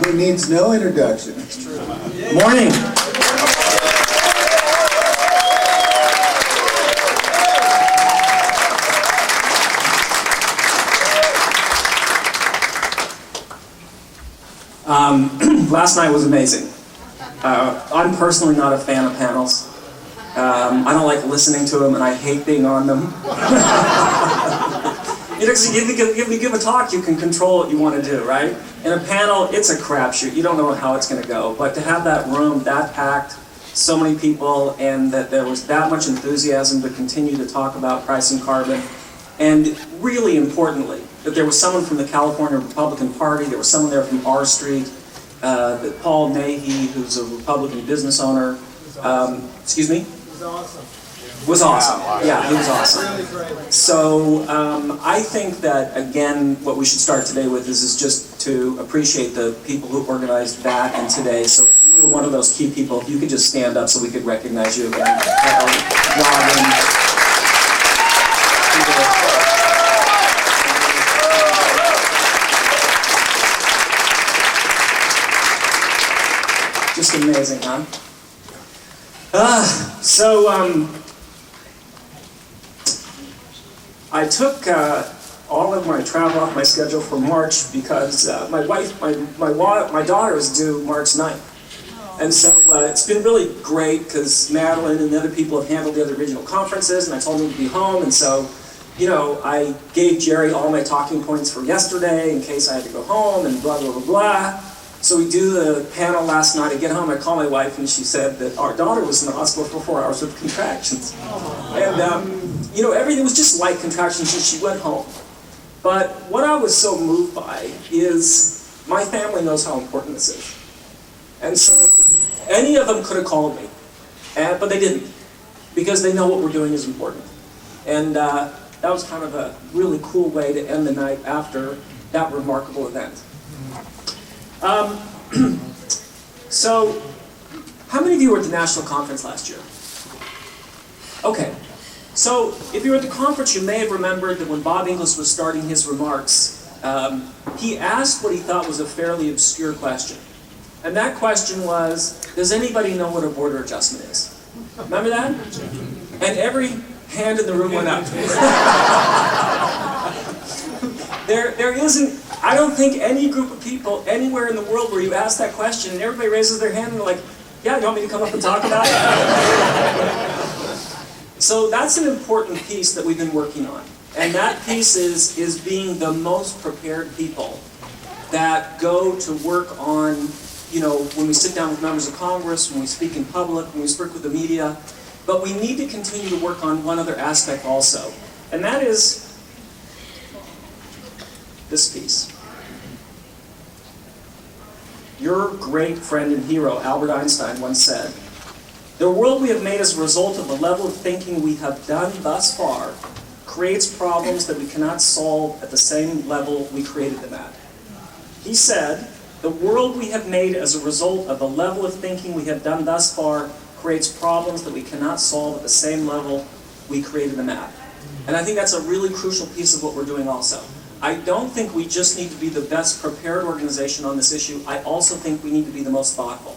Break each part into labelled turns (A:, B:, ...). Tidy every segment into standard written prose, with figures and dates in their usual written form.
A: who needs no introduction.
B: It's true.
C: Morning. Last night was amazing. I'm personally not a fan of panels. I don't like listening to them, and I hate being on them. If you give a talk, you can control what you want to do, right? In a panel, it's a crapshoot. You don't know how it's going to go. But to have that room that packed, so many people, and that there was that much enthusiasm to continue to talk about pricing carbon, and really importantly, that there was someone from the California Republican Party, there was someone there from R Street, that Paul Nahey, who's a Republican business owner, excuse me? Was awesome. Yeah, he was awesome. So I think that, again, what we should start today with is just to appreciate the people who organized that and today. So if you were one of those key people, if you could just stand up so we could recognize you again. Just amazing, huh? I took all of my travel off my schedule for March because my daughter is due March 9th. And so it's been really great because Madeline and the other people have handled the other regional conferences, and I told them to be home. And so, I gave Jerry all my talking points for yesterday in case I had to go home and blah, blah, blah, blah. So we do the panel last night. I get home, I call my wife, and she said that our daughter was in the hospital for 4 hours with contractions. And, everything was just light contractions, and she went home. But what I was so moved by is my family knows how important this is. And so any of them could have called me, but they didn't, because they know what we're doing is important. And that was kind of a really cool way to end the night after that remarkable event. So, how many of you were at the national conference last year? Okay, so if you were at the conference, you may have remembered that when Bob Inglis was starting his remarks, he asked what he thought was a fairly obscure question. And that question was, does anybody know what a border adjustment is? Remember that? And every hand in the room went up. There isn't, I don't think any group of people anywhere in the world where you ask that question and everybody raises their hand and they're like, yeah, you want me to come up and talk about it? So that's an important piece that we've been working on. And that piece is being the most prepared people that go to work on, when we sit down with members of Congress, when we speak in public, when we speak with the media. But we need to continue to work on one other aspect also. And that is this piece. Your great friend and hero, Albert Einstein, once said, "The world we have made as a result of the level of thinking we have done thus far creates problems that we cannot solve at the same level we created them at." He said, "The world we have made as a result of the level of thinking we have done thus far creates problems that we cannot solve at the same level we created them at." And I think that's a really crucial piece of what we're doing also. I don't think we just need to be the best prepared organization on this issue. I also think we need to be the most thoughtful.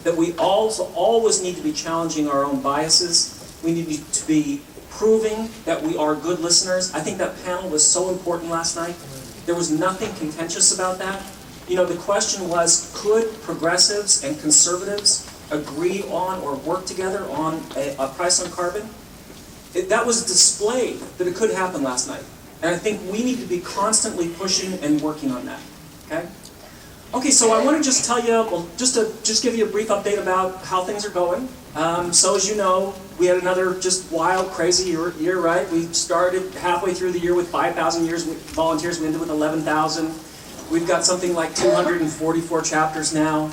C: That we also always need to be challenging our own biases. We need to be proving that we are good listeners. I think that panel was so important last night. There was nothing contentious about that. The question was, could progressives and conservatives agree on or work together on a price on carbon? That was displayed that it could happen last night. And I think we need to be constantly pushing and working on that, okay? Okay, so I want to just tell you, just give you a brief update about how things are going. So as you know, we had another just wild, crazy year, right? We started halfway through the year with 5,000 volunteers, we ended with 11,000. We've got something like 244 chapters now.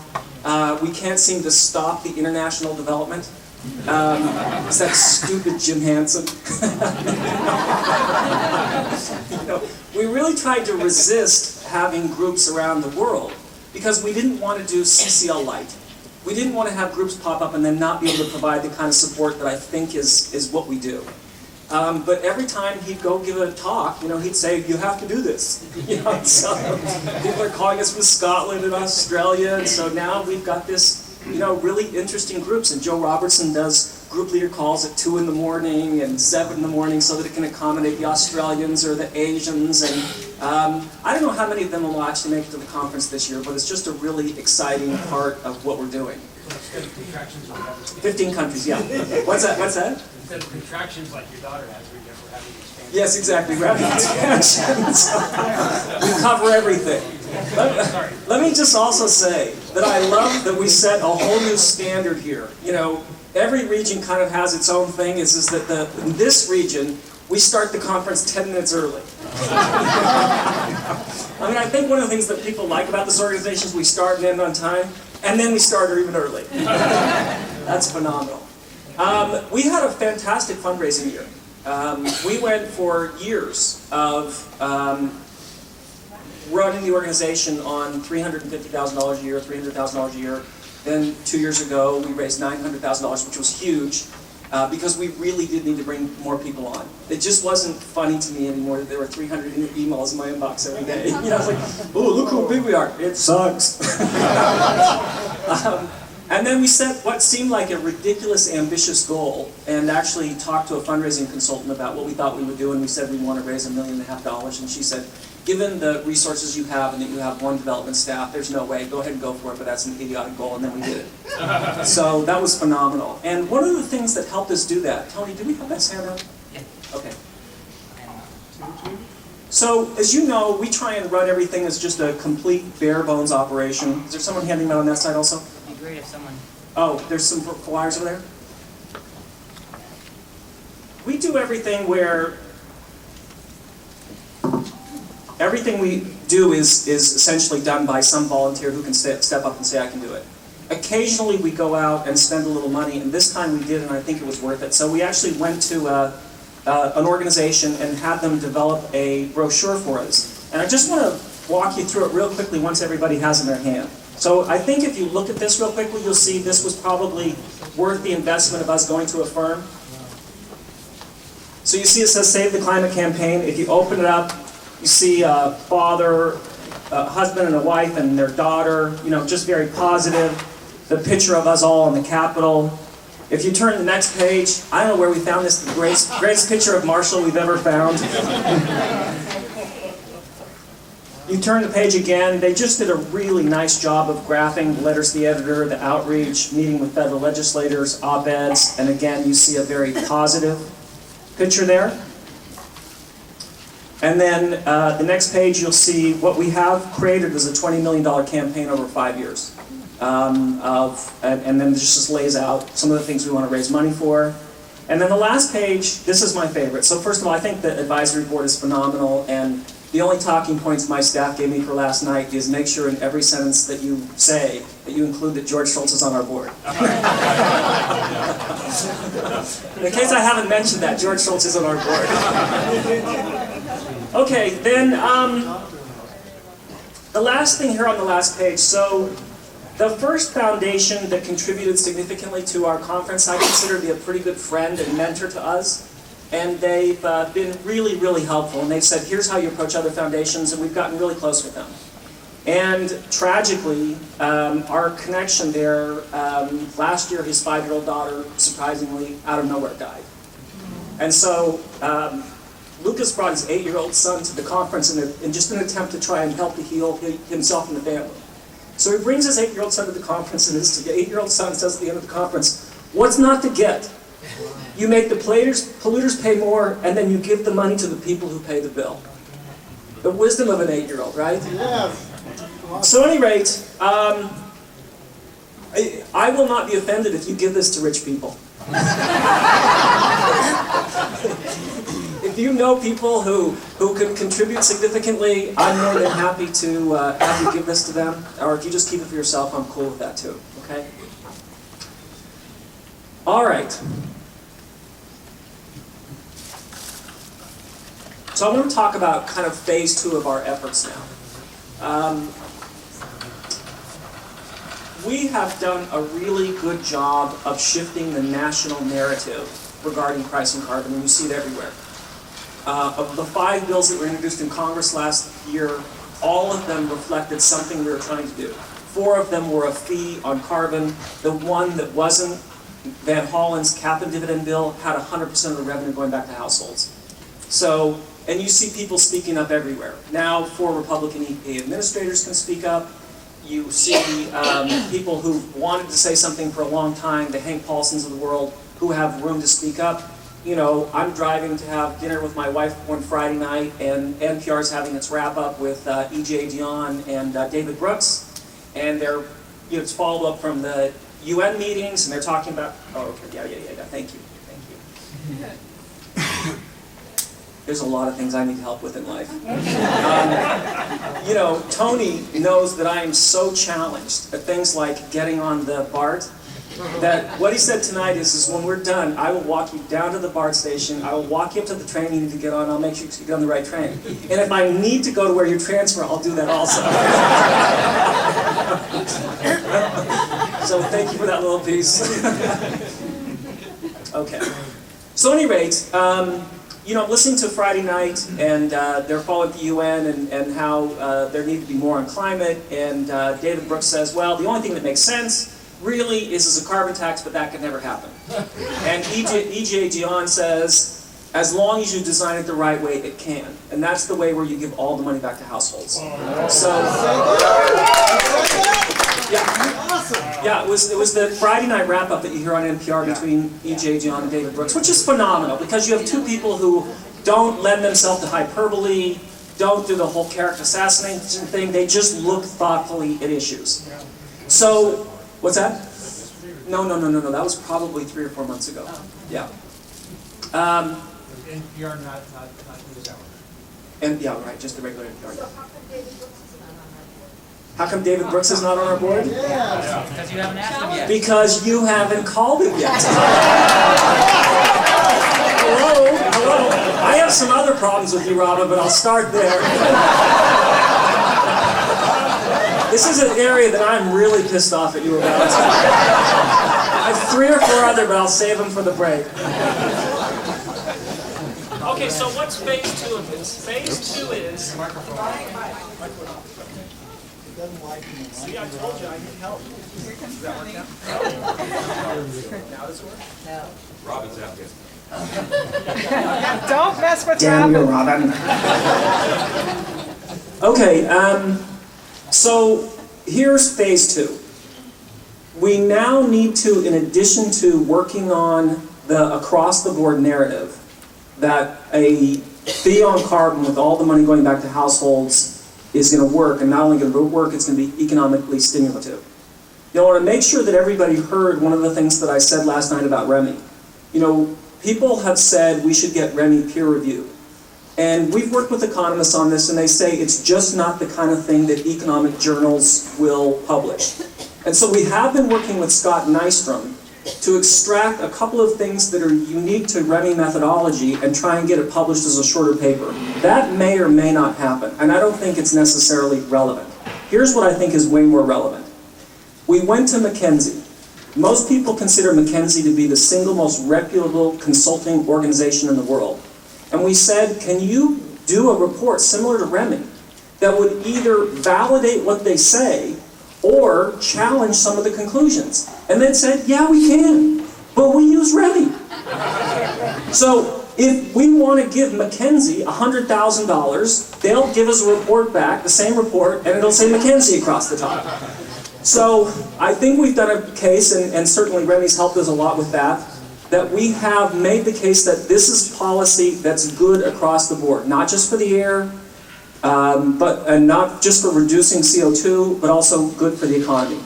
C: We can't seem to stop the international development. It's that stupid Jim Hansen. We really tried to resist having groups around the world because we didn't want to do CCL light. We didn't want to have groups pop up and then not be able to provide the kind of support that I think is what we do. But every time he'd go give a talk, he'd say, "You have to do this." So people are calling us from Scotland and Australia, and so now we've got this, really interesting groups. And Joe Robertson does group leader calls at 2 in the morning and 7 in the morning so that it can accommodate the Australians or the Asians. And I don't know how many of them will actually make it to the conference this year, but it's just a really exciting part of what we're doing. 15 countries, yeah. What's that?
A: Instead of contractions like your daughter has, we're having expansions.
C: Yes, exactly. We're having expansions. We cover everything. Let me just also say that I love that we set a whole new standard here. Every region kind of has its own thing. It's just that in this region, we start the conference 10 minutes early. I think one of the things that people like about this organization is we start and end on time, and then we start even early. That's phenomenal. We had a fantastic fundraising year. We went for years of running the organization on $350,000 a year, $300,000 a year. Then 2 years ago, we raised $900,000, which was huge, because we really did need to bring more people on. It just wasn't funny to me anymore that there were 300 emails in my inbox every day. I was like, "Oh, look how big we are." It sucks. And then we set what seemed like a ridiculous, ambitious goal, and actually talked to a fundraising consultant about what we thought we would do, and we said we want to raise $1.5 million, and she said, "Given the resources you have and that you have one development staff, there's no way. Go ahead and go for it, but that's an idiotic goal," and then we did it. So that was phenomenal. And one of the things that helped us do that, Tony, do we have that stand up?
A: Yeah.
C: Okay. So, as you know, we try and run everything as just a complete bare bones operation. Is there someone handing them out on that side also?
A: It'd be great if someone...
C: Oh, there's some flyers over there? We do everything where everything we do is essentially done by some volunteer who can step up and say, "I can do it." Occasionally we go out and spend a little money, and this time we did, and I think it was worth it. So we actually went to an organization and had them develop a brochure for us. And I just want to walk you through it real quickly once everybody has it in their hand. So I think if you look at this real quickly, you'll see this was probably worth the investment of us going to a firm. So you see it says Save the Climate Campaign. If you open it up, you see a father, a husband and a wife and their daughter, just very positive. The picture of us all on the Capitol. If you turn to the next page, I don't know where we found this, the greatest picture of Marshall we've ever found. You turn the page again, they just did a really nice job of graphing the letters to the editor, the outreach, meeting with federal legislators, op-eds, and again, you see a very positive picture there. And then the next page, you'll see what we have created is a $20 million campaign over 5 years. And then it just lays out some of the things we want to raise money for. And then the last page, this is my favorite. So first of all, I think the advisory board is phenomenal, and the only talking points my staff gave me for last night is make sure in every sentence that you say that you include that George Schultz is on our board. In case I haven't mentioned that, George Schultz is on our board. Okay, then the last thing here on the last page. So the first foundation that contributed significantly to our conference, I consider to be a pretty good friend and mentor to us. And they've been really, really helpful. And they've said, here's how you approach other foundations, and we've gotten really close with them. And tragically, our connection there, last year his 5-year-old daughter, surprisingly, out of nowhere died. And so Lucas brought his 8-year-old son to the conference in just an attempt to try and help to heal himself and the family. So he brings his 8-year-old son to the conference, and his 8-year-old son says at the end of the conference, "What's not to get? You make the polluters pay more, and then you give the money to the people who pay the bill." The wisdom of an 8-year-old, right?
B: Yes.
C: So at any rate, I will not be offended if you give this to rich people. If you know people who can contribute significantly, I'm more than happy to have you give this to them. Or if you just keep it for yourself, I'm cool with that too. Okay? All right. So I want to talk about kind of phase 2 of our efforts now. we have done a really good job of shifting the national narrative regarding pricing carbon, and you see it everywhere. Of the 5 bills that were introduced in Congress last year, all of them reflected something we were trying to do. 4 of them were a fee on carbon. The one that wasn't, Van Hollen's cap and dividend bill, had 100% of the revenue going back to households. So, and you see people speaking up everywhere. Now 4 Republican EPA administrators can speak up. You see people who wanted to say something for a long time, the Hank Paulsons of the world, who have room to speak up. You know, I'm driving to have dinner with my wife one Friday night, and NPR's having its wrap-up with E.J. Dionne and David Brooks, and it's follow-up from the UN meetings, and they're talking about, oh, okay, yeah, thank you. There's a lot of things I need help with in life. You know, Tony knows that I am so challenged at things like getting on the BART, that what he said tonight is when we're done, I will walk you down to the BART station, I will walk you up to the train you need to get on, I'll make sure you get on the right train. And if I need to go to where you transfer, I'll do that also. So thank you for that little piece. Okay. So at any rate, you know, listening to Friday night, and they're following the UN and how there need to be more on climate, and David Brooks says, well, the only thing that makes sense really is a carbon tax, but that could never happen. And E.J. Dionne says, as long as you design it the right way, it can. And that's the way where you give all the money back to households. So, yeah, it was the Friday night wrap-up that you hear on NPR between E.J. Dionne and David Brooks, which is phenomenal, because you have 2 people who don't lend themselves to hyperbole, don't do the whole character assassination thing, they just look thoughtfully at issues. So, what's that? No, that was probably 3 or 4 months ago. Yeah.
A: NPR not news hour.
C: And yeah, right, just the regular NPR. How come David Brooks is not on our board?
B: Yeah. Because you haven't asked him yet.
C: Because you haven't called him yet. Hello. I have some other problems with you, Robin, but I'll start there. This is an area that I'm really pissed off at you about. I have 3 or 4 other, but I'll save them for the break. Okay, so what's phase 2 of this? Phase 2 is... See, I told you I need help. Does that work now? Now does it work?
D: No.
A: Robin's out here.
D: Don't mess with
C: Damn you,
D: Robin.
C: Robin. Okay, so here's phase 2. We now need to, in addition to working on the across-the-board narrative, that a fee on carbon with all the money going back to households is going to work, and not only going to work, it's going to be economically stimulative. You know, I want to make sure that everybody heard one of the things that I said last night about REMI. You know, people have said we should get REMI peer review. And we've worked with economists on this, and they say it's just not the kind of thing that economic journals will publish. And so we have been working with Scott Nystrom to extract a couple of things that are unique to REMI methodology and try and get it published as a shorter paper. That may or may not happen, and I don't think it's necessarily relevant. Here's what I think is way more relevant. We went to McKinsey. Most people consider McKinsey to be the single most reputable consulting organization in the world. And we said, can you do a report similar to REMI that would either validate what they say or challenge some of the conclusions? And they said, yeah, we can, but we use REMI. So if we want to give McKinsey $100,000, they'll give us a report back, the same report, and it'll say McKinsey across the top. So I think we've done a case, and certainly REMI's helped us a lot with that we have made the case that this is policy that's good across the board, not just for the air, and not just for reducing CO2, but also good for the economy.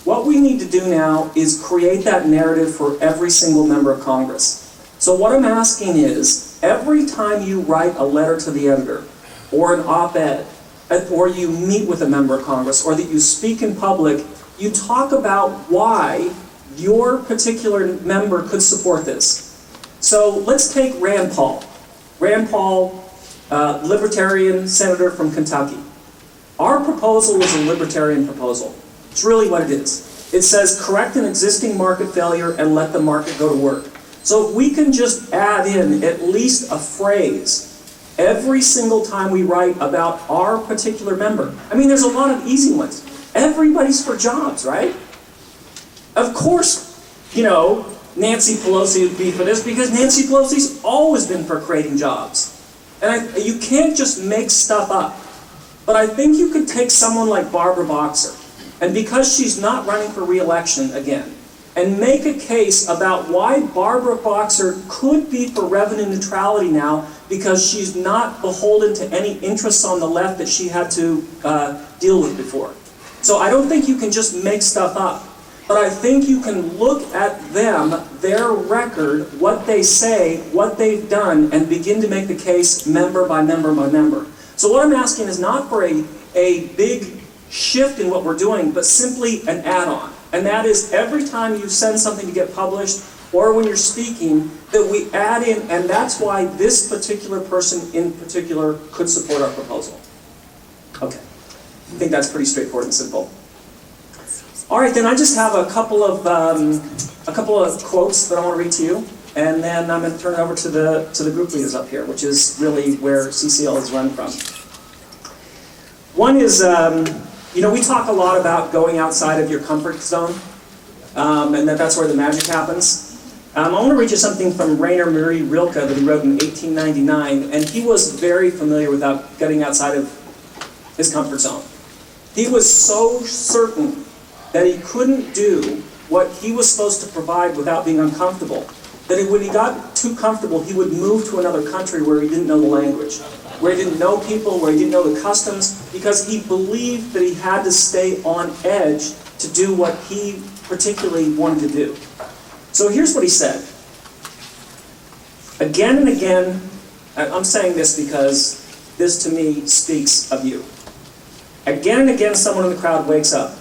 C: What we need to do now is create that narrative for every single member of Congress. So what I'm asking is, every time you write a letter to the editor, or an op-ed, or you meet with a member of Congress, or that you speak in public, you talk about why your particular member could support this. So let's take Rand Paul. Rand Paul, libertarian senator from Kentucky. Our proposal was a libertarian proposal. It's really what it is. It says, correct an existing market failure and let the market go to work. So if we can just add in at least a phrase every single time we write about our particular member. I mean, there's a lot of easy ones. Everybody's for jobs, right? Of course, Nancy Pelosi would be for this because Nancy Pelosi's always been for creating jobs. And you can't just make stuff up. But I think you could take someone like Barbara Boxer, and because she's not running for re-election again, and make a case about why Barbara Boxer could be for revenue neutrality now because she's not beholden to any interests on the left that she had to deal with before. So I don't think you can just make stuff up. But I think you can look at them, their record, what they say, what they've done, and begin to make the case member by member by member. So what I'm asking is not for a big shift in what we're doing, but simply an add-on. And that is every time you send something to get published, or when you're speaking, that we add in, and that's why this particular person in particular could support our proposal. Okay. I think that's pretty straightforward and simple. All right, then I just have a couple of quotes that I want to read to you, and then I'm going to turn it over to the group leaders up here, which is really where CCL is run from. One is, we talk a lot about going outside of your comfort zone, and that's where the magic happens. I want to read you something from Rainer Maria Rilke that he wrote in 1899, and he was very familiar with getting outside of his comfort zone. He was so certain that he couldn't do what he was supposed to provide without being uncomfortable, that when he got too comfortable, he would move to another country where he didn't know the language, where he didn't know people, where he didn't know the customs, because he believed that he had to stay on edge to do what he particularly wanted to do. So here's what he said. Again and again, I'm saying this because this to me speaks of you. Again and again, someone in the crowd wakes up.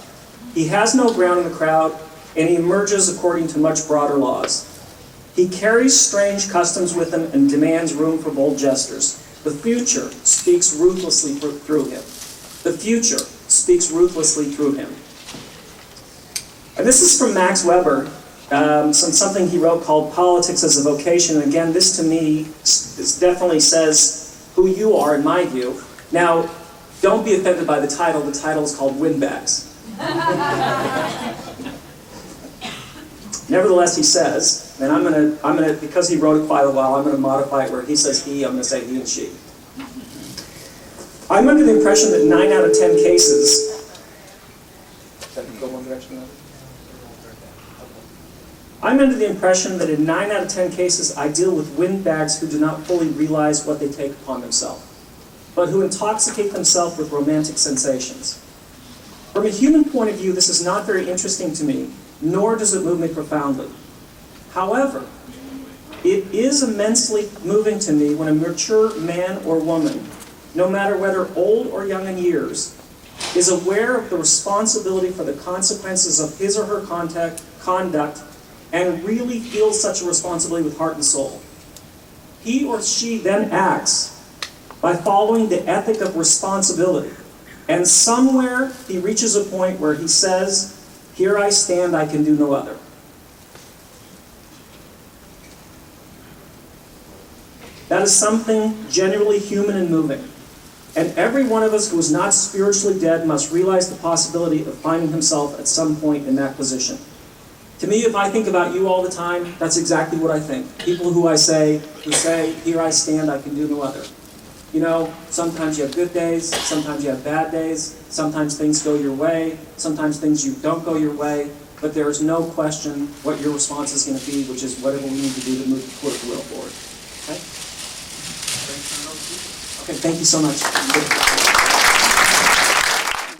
C: He has no ground in the crowd, and he emerges according to much broader laws. He carries strange customs with him and demands room for bold gestures. The future speaks ruthlessly through him. The future speaks ruthlessly through him. And this is from Max Weber, something he wrote called Politics as a Vocation. And again, this to me definitely says who you are, in my view. Now, don't be offended by the title. The title is called Windbags. Nevertheless, he says, and I'm gonna because he wrote it quite a while, I'm gonna modify it where he says he, I'm gonna say he and she. I'm under the impression that 9 out of 10 cases. Go one direction. I'm under the impression that in 9 out of 10 cases, I deal with windbags who do not fully realize what they take upon themselves, but who intoxicate themselves with romantic sensations. From a human point of view, this is not very interesting to me, nor does it move me profoundly. However, it is immensely moving to me when a mature man or woman, no matter whether old or young in years, is aware of the responsibility for the consequences of his or her conduct and really feels such a responsibility with heart and soul. He or she then acts by following the ethic of responsibility. And somewhere he reaches a point where he says, "Here I stand, I can do no other." That is something genuinely human and moving. And every one of us who is not spiritually dead must realize the possibility of finding himself at some point in that position. To me, if I think about you all the time, that's exactly what I think. People who say, "Here I stand, I can do no other." Sometimes you have good days, sometimes you have bad days, sometimes things go your way, sometimes things you don't go your way, but there is no question what your response is going to be, which is whatever we need to do to move the political will forward. Okay? Okay, thank you so much.